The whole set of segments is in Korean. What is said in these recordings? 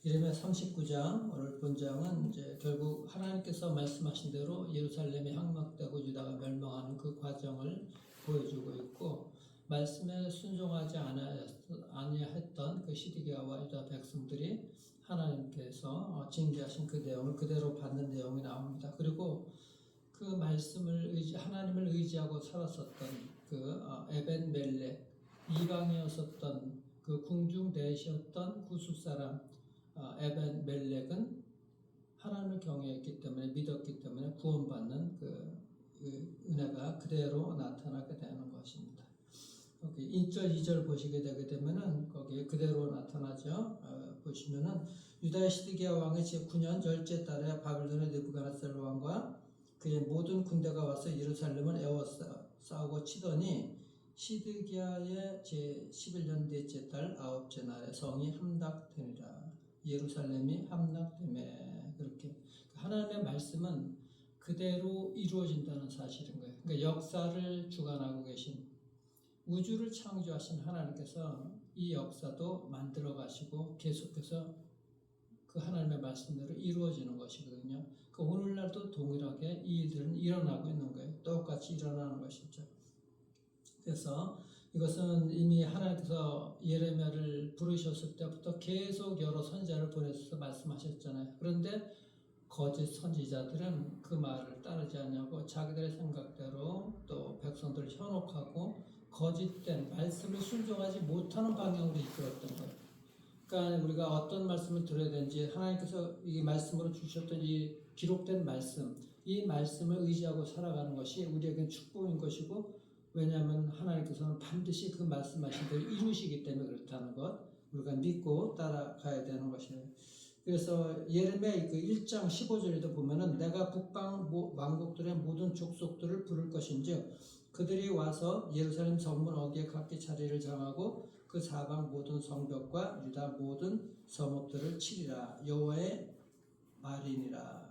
예레미야 39장 오늘 본장은 이제 결국 하나님께서 말씀하신 대로 예루살렘이 함락되고 유다가 멸망하는 그 과정을 보여주고 있고, 말씀에 순종하지 아니했던 그 시드기야와 유다 백성들이 하나님께서 징계하신 그 내용을 그대로 받는 내용이 나옵니다. 그리고 그 말씀을 하나님을 의지하고 살았었던 그 에벤멜렉, 이방이었었던 그 궁중 대시였던 구숫사람 에벤멜렉은 하나님을 경외했기 때문에, 믿었기 때문에 구원받는 그 은혜가 그대로 나타나게 되는 것입니다. 여기 1절, 2절 보시게 되게 되면은 거기에 그대로 나타나죠. 보시면은 유다의 시드기야 왕의 제9년 열째 달에 바벨론의 느부갓네살 왕과 그의 모든 군대가 와서 예루살렘을 에워싸우고 치더니 시드기야의 제11년 넷째 달 아홉째 날에 성이 함락되니라. 예루살렘이 함락되매. 그렇게 하나님의 말씀은 그대로 이루어진다는 사실인 거예요. 그러니까 역사를 주관하고 계신, 우주를 창조하신 하나님께서 이 역사도 만들어 가시고 계속해서 그 하나님의 말씀대로 이루어지는 것이거든요. 그 오늘날도 동일하게 이 일들은 일어나고 있는 거예요. 똑같이 일어나는 것이죠. 그래서 이것은 이미 하나님께서 예레미야를 부르셨을 때부터 계속 여러 선지자를 보내서 말씀하셨잖아요. 그런데 거짓 선지자들은 그 말을 따르지 않냐고 자기들의 생각대로 또 백성들을 현혹하고 거짓된 말씀을 순종하지 못하는 방향으로 이끌었던 거예요. 그러니까 우리가 어떤 말씀을 들어야 되는지, 하나님께서 이 말씀으로 주셨던 이 기록된 말씀, 이 말씀을 의지하고 살아가는 것이 우리에게는 축복인 것이고, 왜냐하면 하나님께서는 반드시 그 말씀하신 대로 이루시기 때문에 그렇다는 것, 우리가 믿고 따라가야 되는 것이에요. 그래서 예레미야 그 1장 15절에도 보면은 내가 북방 왕국들의 모든 족속들을 부를 것인즉 그들이 와서 예루살렘 성문 어귀에 각기 자리를 정하고 그 사방 모든 성벽과 유다 모든 성읍들을 치리라. 여호와의 말이니라.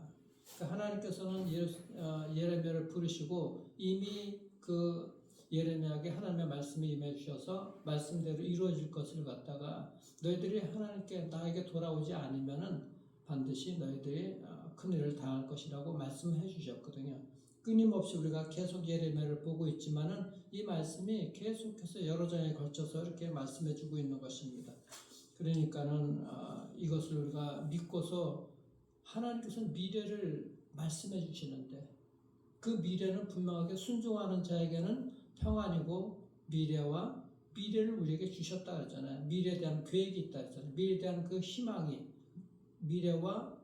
그러니까 하나님께서는 예레미야를 부르시고 이미 그 예레미야에게 하나님의 말씀이 임해 주셔서 말씀대로 이루어질 것을 갖다가 너희들이 하나님께 나에게 돌아오지 않으면은 반드시 너희들이 큰일을 당할 것이라고 말씀해 주셨거든요. 끊임없이 우리가 계속 예레미야를 보고 있지만은 이 말씀이 계속해서 여러 장에 걸쳐서 이렇게 말씀해 주고 있는 것입니다. 그러니까는 이것을 우리가 믿고서 하나님께서는 미래를 말씀해 주시는데 그 미래는 분명하게 순종하는 자에게는 평안이고 미래를 우리에게 주셨다 그랬잖아요. 미래에 대한 계획이 있다 그랬잖아요. 미래에 대한 그 미래와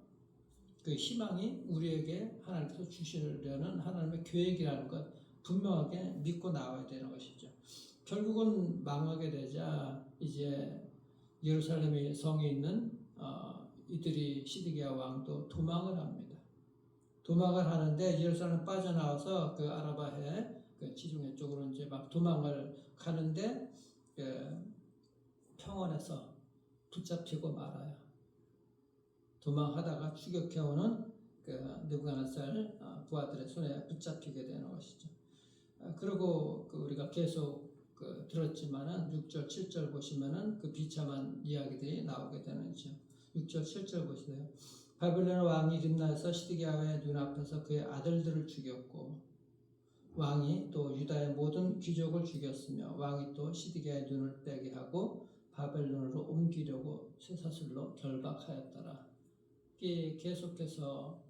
그 희망이 우리에게 하나님께서 주시려는 하나님의 계획이라는 것 분명하게 믿고 나와야 되는 것이죠. 결국은 망하게 되자 이제 예루살렘의 성에 있는 이들이 시드기야 왕도 도망을 합니다. 도망을 하는데 예루살렘 빠져나와서 그 아라바해 그 지중해 쪽으로 이제 막 도망을 가는데 평원에서 붙잡히고 말아요. 도망하다가 추격해오는 그 느부갓네살 부하들의 손에 붙잡히게 되는 것이죠. 그리고 우리가 계속 들었지만은 6절, 7절 보시면은 그 비참한 이야기들이 나오게 되는죠. 6절, 7절 보시세요. 바벨론 왕이 림나에서 시드기야의 눈앞에서 그의 아들들을 죽였고 왕이 또 유다의 모든 귀족을 죽였으며 왕이 또 시드기야의 눈을 빼게 하고 바벨론으로 옮기려고 쇠사슬로 결박하였더라. 계속해서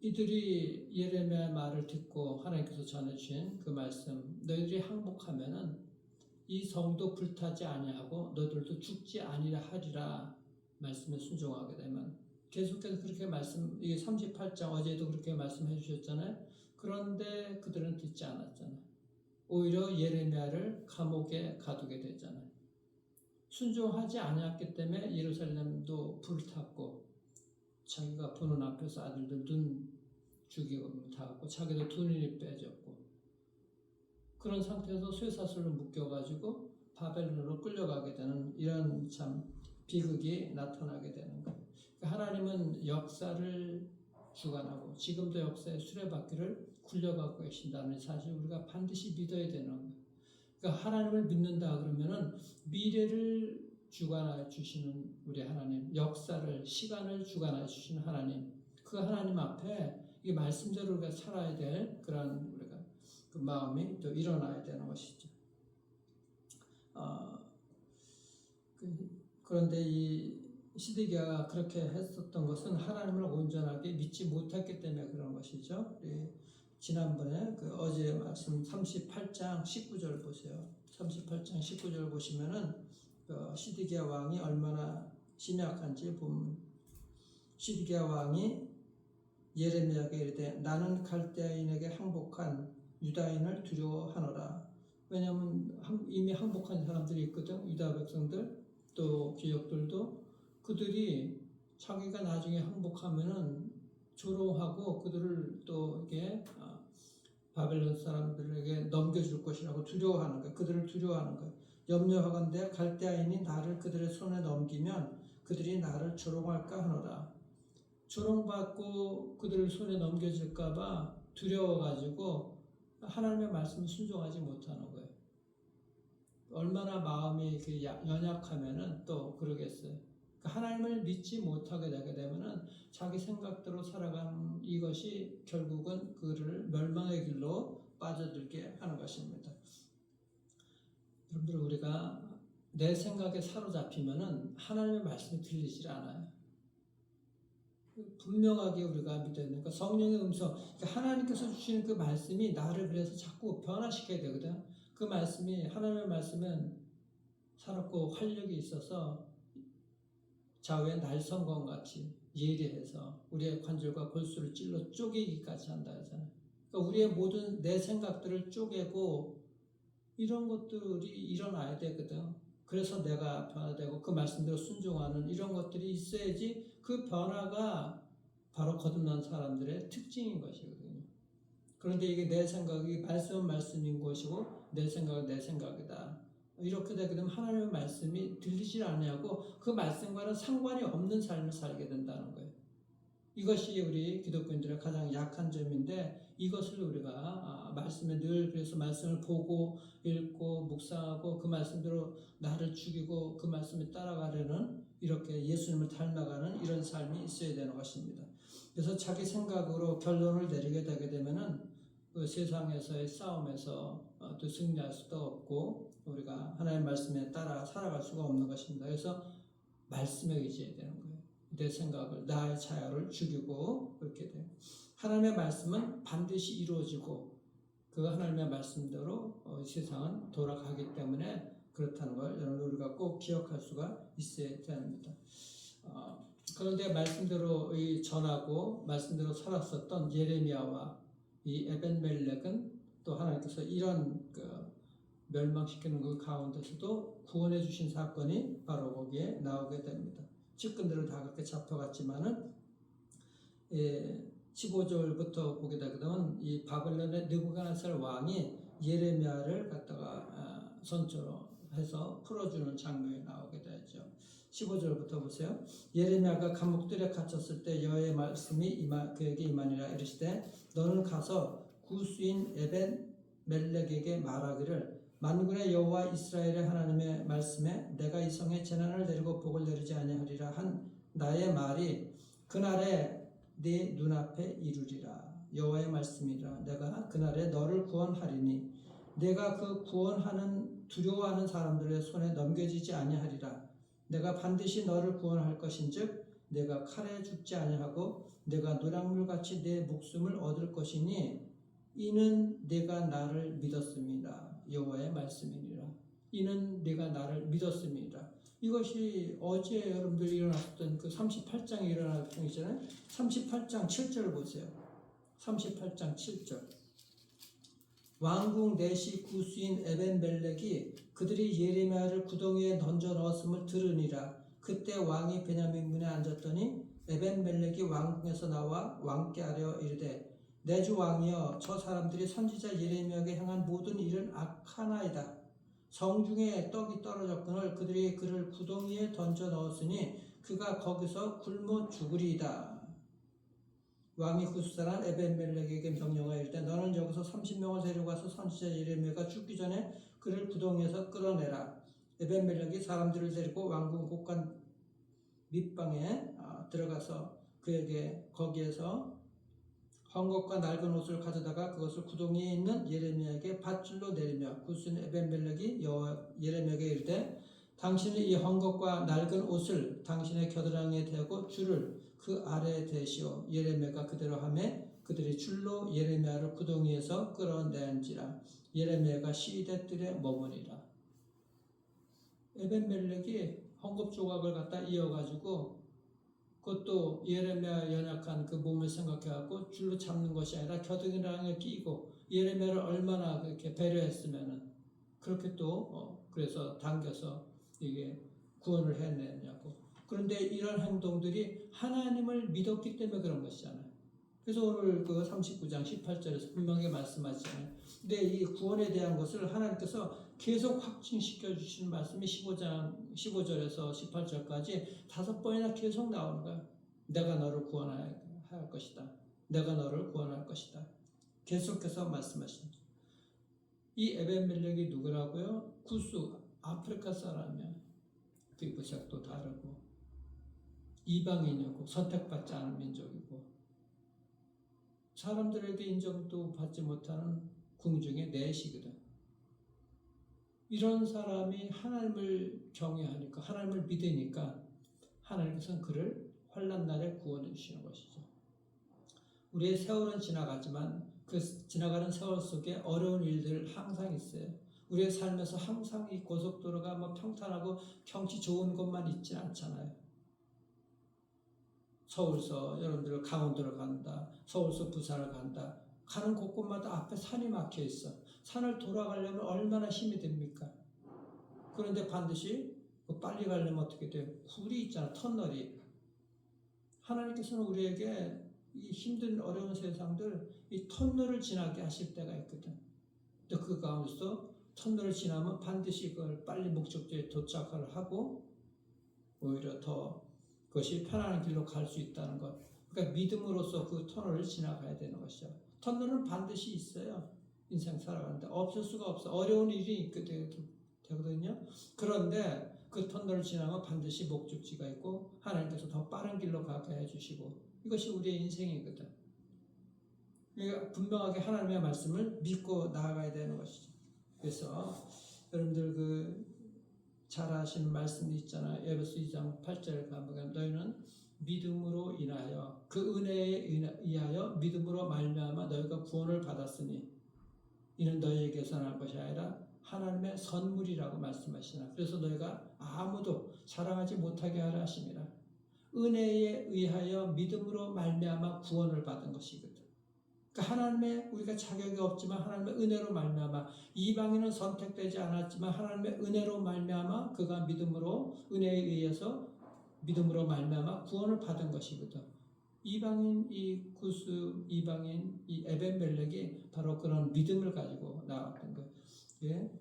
이들이 예레미야의 말을 듣고 하나님께서 전해주신 그 말씀, 너희들이 항복하면은 이 성도 불타지 아니하고 너희들도 죽지 아니라 하리라. 말씀에 순종하게 되면 계속해서 그렇게 이게 38장 어제도 그렇게 말씀해 주셨잖아요. 그런데 그들은 듣지 않았잖아요. 오히려 예레미야를 감옥에 가두게 되잖아요. 순종하지 않았기 때문에 예루살렘도 불탔고 자기가 보는 앞에서 아들들 눈 죽이고 닿았고 자기도 두 눈이 빼졌고 그런 상태에서 쇠사슬로 묶여가지고 바벨론으로 끌려가게 되는 이런 참 비극이 나타나게 되는 거예요. 그러니까 하나님은 역사를 주관하고 지금도 역사의 수레바퀴를 굴려가고 계신다는 사실 우리가 반드시 믿어야 되는 거예요. 그러니까 하나님을 믿는다 그러면은 미래를 주관하여 주시는 우리 하나님, 역사를, 시간을 주관하여 주시는 하나님, 그 하나님 앞에 이 말씀대로 우리가 살아야 될 그런 우리가 그 마음이 또 일어나야 되는 것이죠. 그런데 이 시드기야가 그렇게 했었던 것은 하나님을 온전하게 믿지 못했기 때문에 그런 것이죠. 지난번에 그 어제 말씀 38장 19절 보세요. 38장 19절 보시면은 그 시드기야 왕이 얼마나 심약한지 보면, 시드기야 왕이 예레미야에게 이르되 나는 갈대아인에게 항복한 유다인을 두려워하노라. 왜냐하면 이미 항복한 사람들이 있거든. 유다 백성들 또 귀족들도, 그들이 자기가 나중에 항복하면은 조롱하고 그들을 또 이게 바벨론 사람들에게 넘겨줄 것이라고 두려워하는 거예요. 그들을 두려워하는 거예요. 염려하건대 갈대아인이 나를 그들의 손에 넘기면 그들이 나를 조롱할까 하노라. 조롱받고 그들을 손에 넘겨질까봐 두려워가지고 하나님의 말씀을 순종하지 못하는 거예요. 얼마나 마음이 연약하면은 또 그러겠어요. 하나님을 믿지 못하게 되게 되면은 자기 생각대로 살아가는 이것이 결국은 그를 멸망의 길로 빠져들게 하는 것입니다. 여러분들, 우리가 내 생각에 사로잡히면은 하나님의 말씀이 들리질 않아요. 분명하게 우리가 믿어야 되니까 성령의 음성, 그러니까 하나님께서 주시는 그 말씀이 나를 그래서 자꾸 변화시켜야 되거든. 그 말씀이, 하나님의 말씀은 살았고 활력이 있어서 좌우의 날성검 같이 예리해서 우리의 관절과 골수를 찔러 쪼개기까지 한다 하잖아요. 그러니까 우리의 모든 내 생각들을 쪼개고 이런 것들이 일어나야 되거든. 그래서 내가 변화되고 그 말씀대로 순종하는 이런 것들이 있어야지 그 변화가 바로 거듭난 사람들의 특징인 것이거든요. 그런데 이게 내 생각이 말씀은 말씀인 것이고 내 생각은 내 생각이다. 이렇게 되게 되면 하나님의 말씀이 들리질 않냐고 그 말씀과는 상관이 없는 삶을 살게 된다는 거예요. 이것이 우리 기독교인들의 가장 약한 점인데, 이것을 우리가 말씀에 늘, 그래서 말씀을 보고 읽고 묵상하고 그 말씀대로 나를 죽이고 그 말씀에 따라가려는, 이렇게 예수님을 닮아가는 이런 삶이 있어야 되는 것입니다. 그래서 자기 생각으로 결론을 내리게 되게 되면은 그 세상에서의 싸움에서 또 승리할 수도 없고 우리가 하나님의 말씀에 따라 살아갈 수가 없는 것입니다. 그래서 말씀에 의지해야 되는 거예요. 내 생각을, 나의 자유를 죽이고 그렇게 돼요. 하나님의 말씀은 반드시 이루어지고 그 하나님의 말씀대로 세상은 돌아가기 때문에 그렇다는 걸 여러분 우리가 꼭 기억할 수가 있어야 됩니다. 그런데 말씀대로 전하고 말씀대로 살았었던 예레미야와 이 에벤멜렉은 또 하나님께서 이런 멸망시키는 그 가운데서도 구원해 주신 사건이 바로 거기에 나오게 됩니다. 측근들은 다 그렇게 잡혀갔지만은 15절부터 보게 되면 이 바벨론의 느부갓네살 왕이 예레미야를 갖다가 선처로 해서 풀어주는 장면이 나오게 되죠. 15절부터 보세요. 예레미야가 감옥들에 갇혔을 때 여호와의 말씀이 그에게 임하니라. 이르시되 너는 가서 구스인 에벤멜렉에게 말하기를 만군의 여호와 이스라엘의 하나님의 말씀에 내가 이 성에 재난을 내리고 복을 내리지 아니하리라 한 나의 말이 그날에 네 눈앞에 이루리라. 여호와의 말씀이라. 내가 그날에 너를 구원하리니 내가 그 구원하는 두려워하는 사람들의 손에 넘겨지지 아니하리라. 내가 반드시 너를 구원할 것인즉 내가 칼에 죽지 아니하고 내가 노량물같이 내 목숨을 얻을 것이니 이는 내가 나를 믿었습니다. 여호와의 말씀이니라. 이는 내가 나를 믿었습니다. 이것이 어제 여러분들이 일어났던 그 38장에 일어났던 있잖아요. 38장 7절 보세요. 38장 7절. 왕궁 내시 구스인 에벤멜렉이 그들이 예레미야를 구덩이에 던져 넣었음을 들으니라. 그때 왕이 베냐민 문에 앉았더니 에벤멜렉이 왕궁에서 나와 왕께 아뢰어 이르되 내 주 왕이여, 저 사람들이 선지자 예레미야에게 행한 모든 일은 악하나이다. 성중에 떡이 떨어졌거늘 그들이 그를 구덩이에 던져 넣었으니 그가 거기서 굶어 죽으리이다. 왕이 구스사람 에벤멜렉에게 명령하여 이르되 너는 여기서 30명을 데려가서 선지자 예레미야가 죽기 전에 그를 구덩이에서 끌어내라. 에벤멜렉이 사람들을 데리고 왕궁 곳간 밑방에 들어가서 그에게 거기에서 헝겊과 낡은 옷을 가져다가 그것을 구덩이에 있는 예레미야에게 밧줄로 내리며 구스인 에벤멜렉이 예레미야에게 이르되 당신이 이 헝겊과 낡은 옷을 당신의 겨드랑이에 대고 줄을 그 아래에 대시오. 예레미야가 그대로 하매 그들이 줄로 예레미야를 구덩이에서 끌어낸지라. 예레미야가 시대 뜰에 머무니라. 에벤멜렉이 헝겊 조각을 갖다 이어가지고 그것도 예레미야 연약한 그 몸을 생각해갖고 줄로 잡는 것이 아니라 겨드랑이에 끼고 예레미야를 얼마나 그렇게 배려했으면은 그렇게 또 그래서 당겨서 이게 구원을 해내냐고. 그런데 이런 행동들이 하나님을 믿었기 때문에 그런 것이잖아요. 그래서 오늘 그 39장 18절에서 분명히 말씀하시잖아요. 근데 이 구원에 대한 것을 하나님께서 계속 확증시켜 주시는 말씀이 15절에서 18절까지 5번이나 계속 나오는 거예요. 내가 너를 구원할 것이다. 내가 너를 구원할 것이다. 계속해서 말씀하십니다. 이 에벤멜렉이 누구라고요? 구스, 아프리카 사람이야. 피부색도 다르고 이방인이고 선택받지 않은 민족이고 사람들에게 인정도 받지 못하는 궁중의 내시거든. 이런 사람이 하나님을 경외하니까 하나님을 믿으니까 하나님께서는 그를 환난 날에 구원해 주시는 것이죠. 우리의 세월은 지나가지만 그 지나가는 세월 속에 어려운 일들 항상 있어요. 우리의 삶에서 항상 이 고속도로가 평탄하고 경치 좋은 곳만 있지 않잖아요. 서울서 여러분들 강원도로 간다. 서울서 부산을 간다. 가는 곳곳마다 앞에 산이 막혀 있어. 산을 돌아가려면 얼마나 힘이 듭니까? 그런데 반드시 빨리 가려면 어떻게 돼요? 굴이 있잖아. 터널이. 하나님께서는 우리에게 이 힘든 어려운 세상들 이 터널을 지나게 하실 때가 있거든. 근데 그 가운데서 터널을 지나면 반드시 그걸 빨리 목적지에 도착을 하고 오히려 더 그것이 편안한 길로 갈 수 있다는 것. 그러니까 믿음으로써 그 터널을 지나가야 되는 것이죠. 터널은 반드시 있어요. 인생 살아가는데 없을 수가 없어. 어려운 일이 있게 되거든요. 그런데 그 터널을 지나면 반드시 목적지가 있고 하나님께서 더 빠른 길로 가게 해주시고 이것이 우리의 인생이거든. 그러니까 분명하게 하나님의 말씀을 믿고 나아가야 되는 것이죠. 그래서 여러분들 잘 아시는 말씀이 있잖아요. 에베소 2장 8절에 가보면 너희는 믿음으로 인하여 그 은혜에 의하여 믿음으로 말미암아 너희가 구원을 받았으니 이는 너희에게서 난 것이 아니라 하나님의 선물이라고 말씀하시나. 그래서 너희가 아무도 자랑하지 못하게 하라 하심이라. 은혜에 의하여 믿음으로 말미암아 구원을 받은 것이거든. 그러니까 하나님의 우리가 자격이 없지만 하나님의 은혜로 말미암아 이방인은 선택되지 않았지만 하나님의 은혜로 말미암아 그가 믿음으로 은혜에 의해서 믿음으로 말미암아 구원을 받은 것이거든. 이방인 이 구스 이방인 이 에벤멜렉이 바로 그런 믿음을 가지고 나왔던 거예요. 예?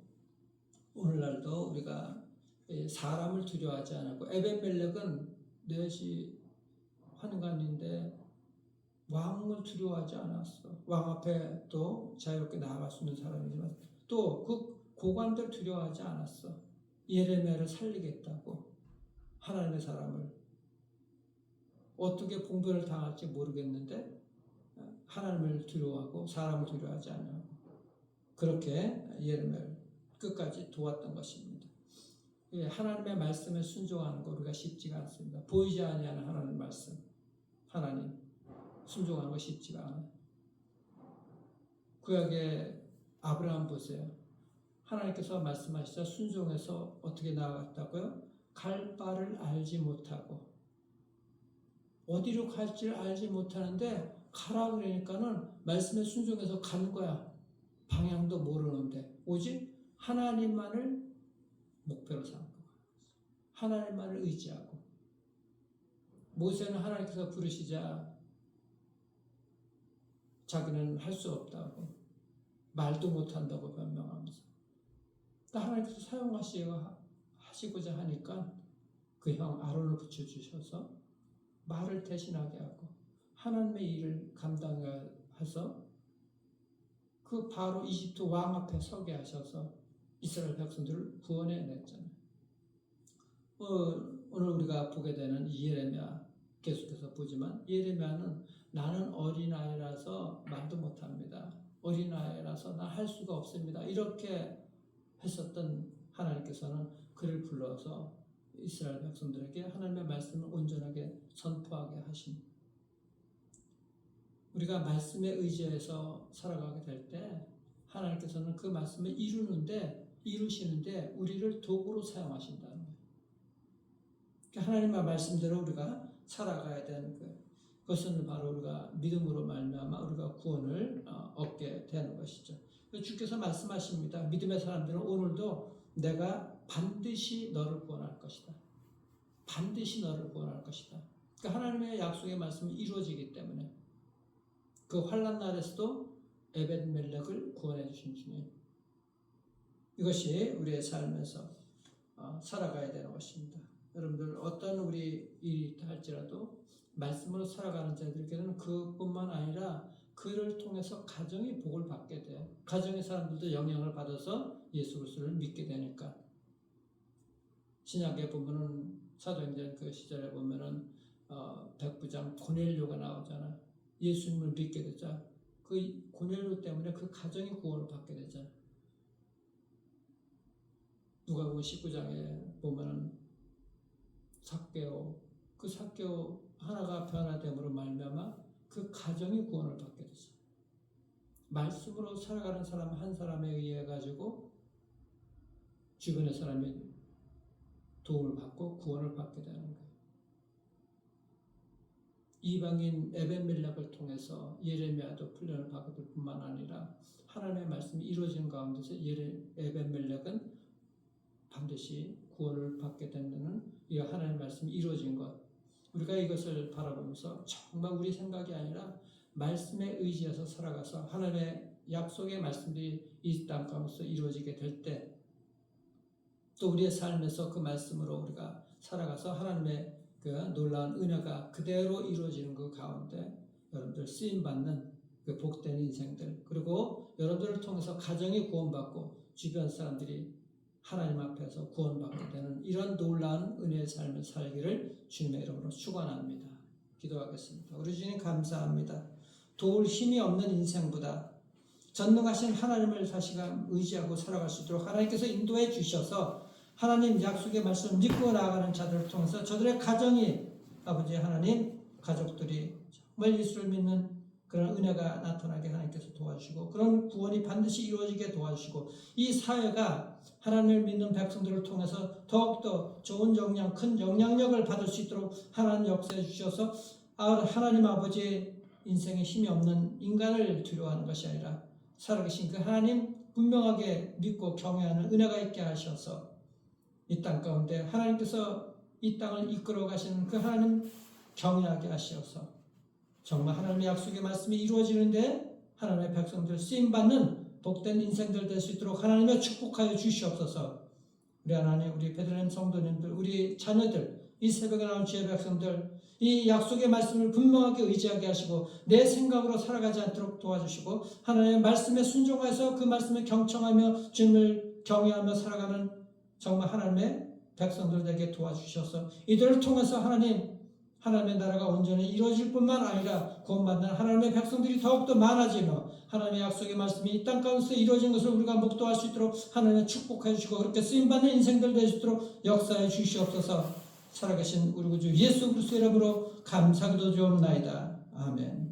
오늘날도 우리가 사람을 두려워하지 않고 에벤멜렉은 넷이 환관인데 왕을 두려워하지 않았어. 왕 앞에 또 자유롭게 나아갈 수 있는 사람이지만 또 그 고관들 두려워하지 않았어. 예레미야를 살리겠다고 하나님의 사람을 어떻게 봉변을 당할지 모르겠는데 하나님을 두려워하고 사람을 두려워하지 않냐고 그렇게 예레미야를 끝까지 도왔던 것입니다. 하나님의 말씀에 순종하는 거 우리가 쉽지가 않습니다. 보이지 아니하는 하나님의 말씀, 하나님 순종하는 거 쉽지가 않아요. 구약의 아브라함 보세요. 하나님께서 말씀하시자 순종해서 어떻게 나아갔다고요? 갈 바를 알지 못하고 어디로 갈지를 알지 못하는데 가라 그러니까는 말씀에 순종해서 간 거야. 방향도 모르는데 오직 하나님만을 목표로 삼고 하나님만을 의지하고 모세는 하나님께서 부르시자 자기는 할 수 없다고 말도 못한다고 변명하면서 하나님께서 사용하시고자 하니까 그 형 아론을 붙여주셔서 말을 대신하게 하고 하나님의 일을 감당해서 그 바로 이집트 왕 앞에 서게 하셔서 이스라엘 백성들을 구원해냈잖아요. 오늘 우리가 보게 되는 예레미야 계속해서 보지만 예레미야는 나는 어린아이라서 말도 못합니다. 어린아이라서 나 할 수가 없습니다. 이렇게 했었던 하나님께서는 그를 불러서 이스라엘 백성들에게 하나님의 말씀을 온전하게 선포하게 하신, 우리가 말씀에 의지해서 살아가게 될 때 하나님께서는 그 말씀을 이루시는데 우리를 도구로 사용하신다는 거예요. 하나님의 말씀대로 우리가 살아가야 되는 거예요. 그것은 바로 우리가 믿음으로 말미암아 우리가 구원을 얻게 되는 것이죠. 주께서 말씀하십니다. 믿음의 사람들은 오늘도 내가 반드시 너를 구원할 것이다. 반드시 너를 구원할 것이다. 그러니까 하나님의 약속의 말씀이 이루어지기 때문에 그 환난 날에서도 에벤멜렉을 구원해 주신 주님. 이것이 우리의 삶에서 살아가야 되는 것입니다. 여러분들 어떤 우리 일이 있다 할지라도 말씀으로 살아가는 자들에게는 그뿐만 아니라 그를 통해서 가정이 복을 받게 돼요. 가정의 사람들도 영향을 받아서 예수 그리스도를 믿게 되니까. 신약에 보면은 사도행전 그 시절에 보면은 백부장 고넬료가 나오잖아. 예수님을 믿게 되자 그 고넬료 때문에 그 가정이 구원을 받게 되잖아. 누가복음 19장에 보면은 삭개오, 그 삭개오 하나가 변화됨으로 말미암아 그 가정이 구원을 받게 되죠. 말씀으로 살아가는 사람 한 사람에 의해 가지고 주변의 사람이 도움을 받고 구원을 받게 되는 거예요. 이방인 에벤멜렉을 통해서 예레미야도 훈련을 받을 뿐만 아니라 하나님의 말씀이 이루어지는 가운데서 에벤멜렉은 반드시 구원을 받게 되는 이 하나님의 말씀이 이루어진 것, 우리가 이것을 바라보면서 정말 우리 생각이 아니라 말씀에 의지해서 살아가서 하나님의 약속의 말씀들이 이 땅 가운데서 이루어지게 될 때 또 우리의 삶에서 그 말씀으로 우리가 살아가서 하나님의 그 놀라운 은혜가 그대로 이루어지는 그 가운데 여러분들 쓰임받는 그 복된 인생들, 그리고 여러분들을 통해서 가정이 구원받고 주변 사람들이 하나님 앞에서 구원받게 되는 이런 놀라운 은혜의 삶을 살기를 주님의 이름으로 축원합니다. 기도하겠습니다. 우리 주님 감사합니다. 도울 힘이 없는 인생보다 전능하신 하나님을 다시금 의지하고 살아갈 수 있도록 하나님께서 인도해 주셔서 하나님 약속의 말씀을 믿고 나아가는 자들을 통해서 저들의 가정이 아버지 하나님 가족들이 정말 예수를 믿는 그런 은혜가 나타나게 하나님께서 도와주시고 그런 구원이 반드시 이루어지게 도와주시고 이 사회가 하나님을 믿는 백성들을 통해서 더욱더 좋은 영향, 큰 영향력을 받을 수 있도록 하나님 역사해 주셔서 하나님 아버지의 인생에 힘이 없는 인간을 두려워하는 것이 아니라 살아계신 그 하나님 분명하게 믿고 경외하는 은혜가 있게 하셔서 이 땅 가운데 하나님께서 이 땅을 이끌어 가시는 그 하나님 경외하게 하시어서 정말 하나님의 약속의 말씀이 이루어지는데 하나님의 백성들 쓰임받는 복된 인생들 될 수 있도록 하나님의 축복하여 주시옵소서. 우리 하나님, 우리 베들레헴 성도님들, 우리 자녀들, 이 새벽에 나온 주의 백성들, 이 약속의 말씀을 분명하게 의지하게 하시고 내 생각으로 살아가지 않도록 도와주시고 하나님의 말씀에 순종해서 그 말씀에 경청하며 주님을 경외하며 살아가는 정말 하나님의 백성들 되게 도와주셔서 이들을 통해서 하나님의 나라가 온전히 이루어질 뿐만 아니라 구원받는 하나님의 백성들이 더욱더 많아지며 하나님의 약속의 말씀이 이 땅 가운데서 이루어진 것을 우리가 목도할 수 있도록 하나님의 축복해 주시고 그렇게 쓰임받는 인생들 될 수 있도록 역사해 주시옵소서. 살아계신 우리 구주 예수 그리스도의 이름으로 감사기도 드리옵나이다. 아멘.